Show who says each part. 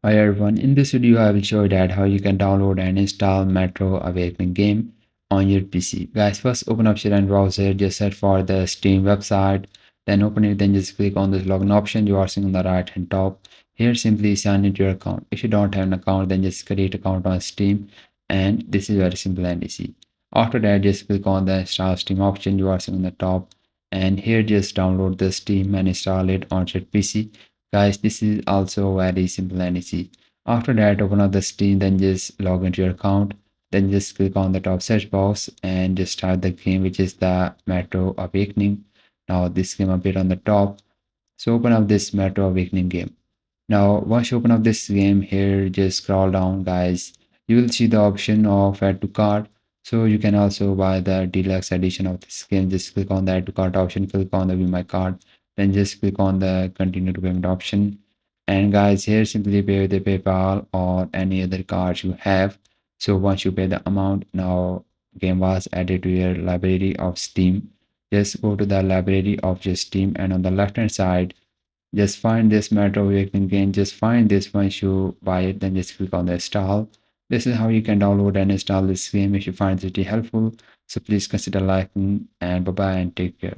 Speaker 1: Hi everyone, in this video I will show you that how you can download and install Metro Awakening game on your PC. Guys, first open up your browser, just search for the Steam website, then open it, then just click on this login option you are seeing on the right hand top. Here simply sign into your account. If you don't have an account, then just create account on Steam, and this is very simple and easy. After that, just click on the install Steam option you are seeing on the top, and here just download the Steam and install it on your PC. Guys, this is also very simple and easy. After that, open up the Steam, then just log into your account, then just click on the top search box and just start the game, which is the Metro Awakening. Now this game appeared on the top, so open up this Metro Awakening game. Now once you open up this game, here just scroll down, guys, you will see the option of add to cart. So you can also buy the deluxe edition of this game. Just click on the add to cart option, click on the view my cart, then just click on the continue to payment option. And guys, here simply pay with the PayPal or any other cards you have. So once you pay the amount, now game was added to your library of Steam. Just go to the library of your Steam, and on the left hand side just find this Metro Awakening game. Just find this. Once you buy it, then just click on the install. This is how you can download and install this game. If you find it helpful, so please consider liking, and bye bye and take care.